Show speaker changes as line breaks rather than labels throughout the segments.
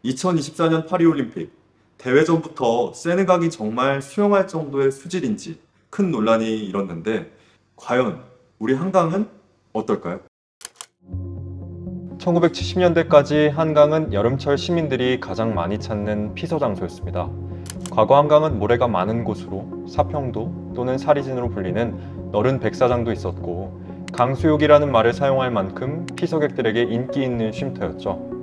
2024년 파리올림픽 대회 전부터 세느강이 정말 수영할 정도의 수질인지 큰 논란이 일었는데 과연 우리 한강은 어떨까요?
1970년대까지 한강은 여름철 시민들이 가장 많이 찾는 피서 장소였습니다. 과거 한강은 모래가 많은 곳으로 사평도 또는 사리진으로 불리는 너른 백사장도 있었고 강수욕이라는 말을 사용할 만큼 피서객들에게 인기 있는 쉼터였죠.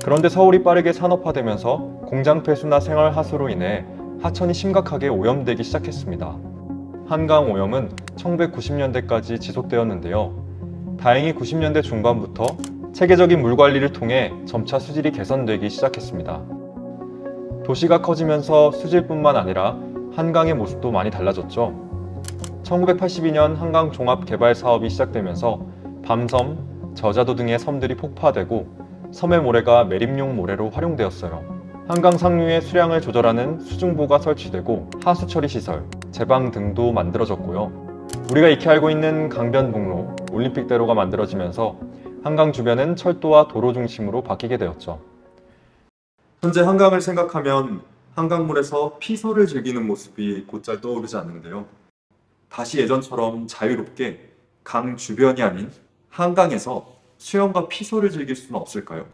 그런데 서울이 빠르게 산업화되면서 공장 폐수나 생활 하수로 인해 하천이 심각하게 오염되기 시작했습니다. 한강 오염은 1990년대까지 지속되었는데요. 다행히 90년대 중반부터 체계적인 물 관리를 통해 점차 수질이 개선되기 시작했습니다. 도시가 커지면서 수질뿐만 아니라 한강의 모습도 많이 달라졌죠. 1982년 한강 종합 개발 사업이 시작되면서 밤섬, 저자도 등의 섬들이 폭파되고 섬의 모래가 매립용 모래로 활용되었어요. 한강 상류의 수량을 조절하는 수중보가 설치되고 하수 처리 시설, 제방 등도 만들어졌고요. 우리가 익히 알고 있는 강변북로, 올림픽대로가 만들어지면서 한강 주변은 철도와 도로 중심으로 바뀌게 되었죠.
현재 한강을 생각하면 한강물에서 피서를 즐기는 모습이 곧잘 떠오르지 않는데요. 다시 예전처럼 자유롭게 강 주변이 아닌 한강에서 수영과 피서를 즐길 수는 없을까요?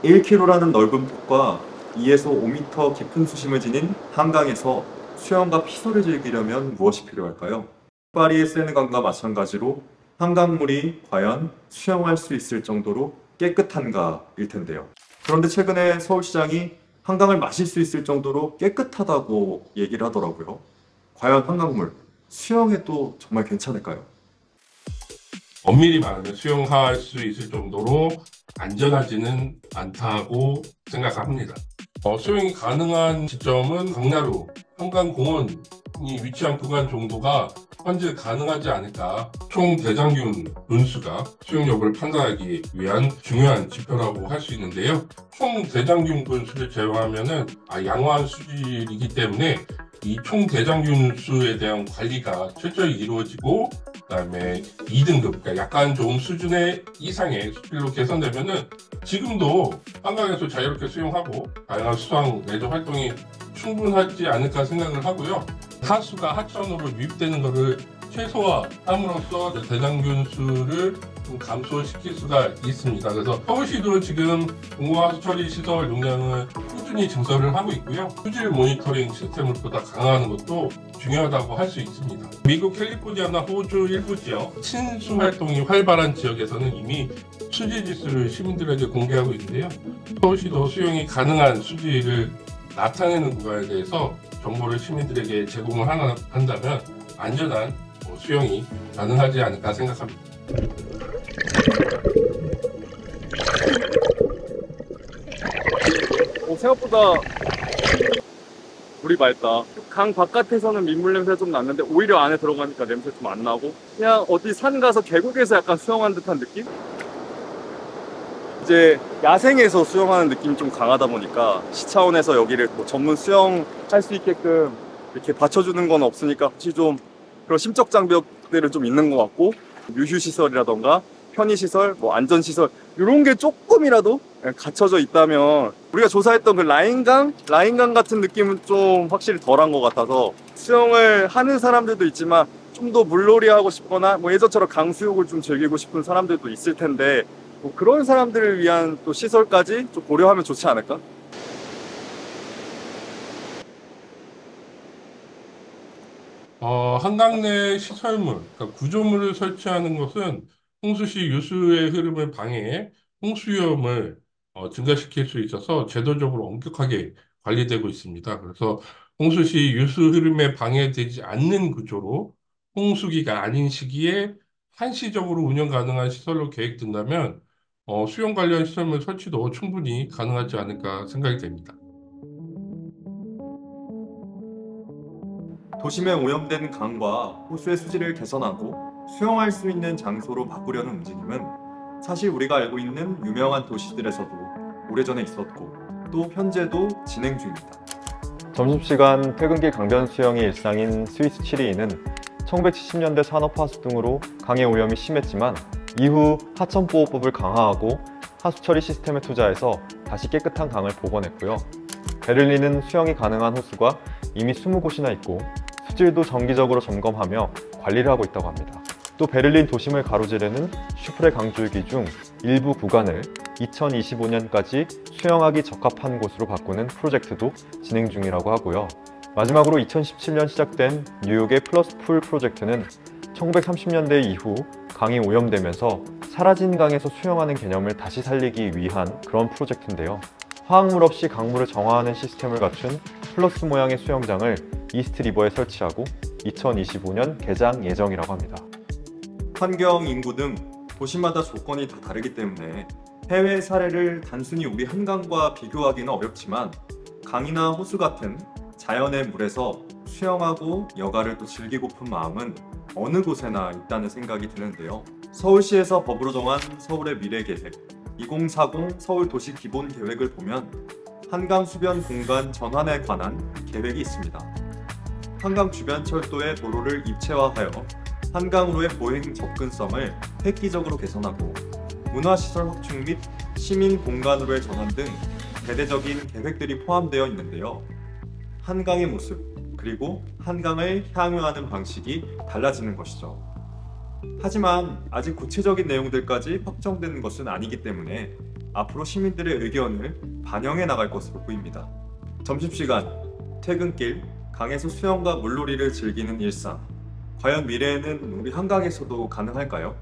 1km라는 넓은 폭과 2에서 5m 깊은 수심을 지닌 한강에서 수영과 피서를 즐기려면 무엇이 필요할까요? 파리의 세느강과 마찬가지로 한강물이 과연 수영할 수 있을 정도로 깨끗한가일 텐데요. 그런데 최근에 서울시장이 한강을 마실 수 있을 정도로 깨끗하다고 얘기를 하더라고요. 과연 한강물 수영해도 정말 괜찮을까요?
엄밀히 말하면 수영할 수 있을 정도로 안전하지는 않다고 생각합니다. 수영이 가능한 지점은 강나루, 한강공원이 위치한 구간 정도가 현재 가능하지 않을까. 총 대장균 분수가 수영 여부를 판단하기 위한 중요한 지표라고 할 수 있는데요. 총 대장균 분수를 제외하면 양호한 수질이기 때문에 이 총 대장균 수에 대한 관리가 철저히 이루어지고 그다음에 2등급, 그러니까 약간 좀 수준의 이상의 수질로 개선되면은 지금도 한강에서 자유롭게 수영하고 다양한 수상 레저 활동이 충분하지 않을까 생각을 하고요. 하수가 하천으로 유입되는 것을 최소화함으로써 대장균 수를 좀 감소시킬 수가 있습니다. 그래서 서울시도 지금 공공하수 처리 시설 용량을 꾸준히 증설을 하고 있고요. 수질 모니터링 시스템을 보다 강화하는 것도 중요하다고 할 수 있습니다. 미국 캘리포니아나 호주 일부 지역 친수 활동이 활발한 지역에서는 이미 수질 지수를 시민들에게 공개하고 있는데요. 서울시도 수용이 가능한 수질을 나타내는 구간에 대해서 정보를 시민들에게 제공을 한다면 안전한 수영이 가능하지 않을까 생각합니다.
생각보다 물이 맑다. 강 바깥에서는 민물 냄새가 좀 났는데 오히려 안에 들어가니까 냄새 좀 안 나고 그냥 어디 산 가서 계곡에서 약간 수영한 듯한 느낌? 이제 야생에서 수영하는 느낌이 좀 강하다 보니까 시 차원에서 여기를 뭐 전문 수영할 수 있게끔 이렇게 받쳐주는 건 없으니까 혹시 좀 그런 심적 장벽들은 좀 있는 것 같고 유휴시설이라던가 편의시설, 뭐 안전시설 이런 게 조금이라도 갖춰져 있다면 우리가 조사했던 그 라인강 같은 느낌은 좀 확실히 덜한 것 같아서 수영을 하는 사람들도 있지만 좀 더 물놀이 하고 싶거나 뭐 예전처럼 강수욕을 좀 즐기고 싶은 사람들도 있을 텐데 뭐 그런 사람들을 위한 또 시설까지 좀 고려하면 좋지 않을까?
한강 내 시설물, 그러니까 구조물을 설치하는 것은 홍수시 유수의 흐름을 방해해 홍수 위험을 증가시킬 수 있어서 제도적으로 엄격하게 관리되고 있습니다. 그래서 홍수시 유수 흐름에 방해되지 않는 구조로 홍수기가 아닌 시기에 한시적으로 운영 가능한 시설로 계획된다면 수용 관련 시설물 설치도 충분히 가능하지 않을까 생각이 됩니다.
도심에 오염된 강과 호수의 수질을 개선하고 수영할 수 있는 장소로 바꾸려는 움직임은 사실 우리가 알고 있는 유명한 도시들에서도 오래전에 있었고 또 현재도 진행 중입니다.
점심시간 퇴근길 강변 수영이 일상인 스위스 치리히는 1970년대 산업화수 등으로 강의 오염이 심했지만 이후 하천보호법을 강화하고 하수 처리 시스템에 투자해서 다시 깨끗한 강을 복원했고요. 베를린은 수영이 가능한 호수가 이미 20곳이나 있고 수질도 정기적으로 점검하며 관리를 하고 있다고 합니다. 또 베를린 도심을 가로지르는 슈프레 강줄기 중 일부 구간을 2025년까지 수영하기 적합한 곳으로 바꾸는 프로젝트도 진행 중이라고 하고요. 마지막으로 2017년 시작된 뉴욕의 플러스 풀 프로젝트는 1930년대 이후 강이 오염되면서 사라진 강에서 수영하는 개념을 다시 살리기 위한 그런 프로젝트인데요. 화학물 없이 강물을 정화하는 시스템을 갖춘 플러스 모양의 수영장을 이스트 리버에 설치하고 2025년 개장 예정이라고 합니다.
환경, 인구 등 도시마다 조건이 다 다르기 때문에 해외 사례를 단순히 우리 한강과 비교하기는 어렵지만 강이나 호수 같은 자연의 물에서 수영하고 여가를 또 즐기고픈 마음은 어느 곳에나 있다는 생각이 드는데요. 서울시에서 법으로 정한 서울의 미래계획 2040 서울도시 기본계획을 보면 한강 수변 공간 전환에 관한 계획이 있습니다. 한강 주변 철도의 도로를 입체화하여 한강으로의 보행 접근성을 획기적으로 개선하고 문화시설 확충 및 시민 공간으로의 전환 등 대대적인 계획들이 포함되어 있는데요. 한강의 모습, 그리고 한강을 향유하는 방식이 달라지는 것이죠. 하지만 아직 구체적인 내용들까지 확정되는 것은 아니기 때문에 앞으로 시민들의 의견을 반영해 나갈 것으로 보입니다. 점심시간, 퇴근길, 강에서 수영과 물놀이를 즐기는 일상, 과연 미래에는 우리 한강에서도 가능할까요?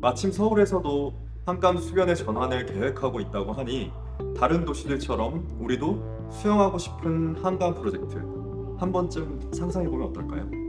마침 서울에서도 한강 수변의 전환을 계획하고 있다고 하니 다른 도시들처럼 우리도 수영하고 싶은 한강 프로젝트 한 번쯤 상상해보면 어떨까요?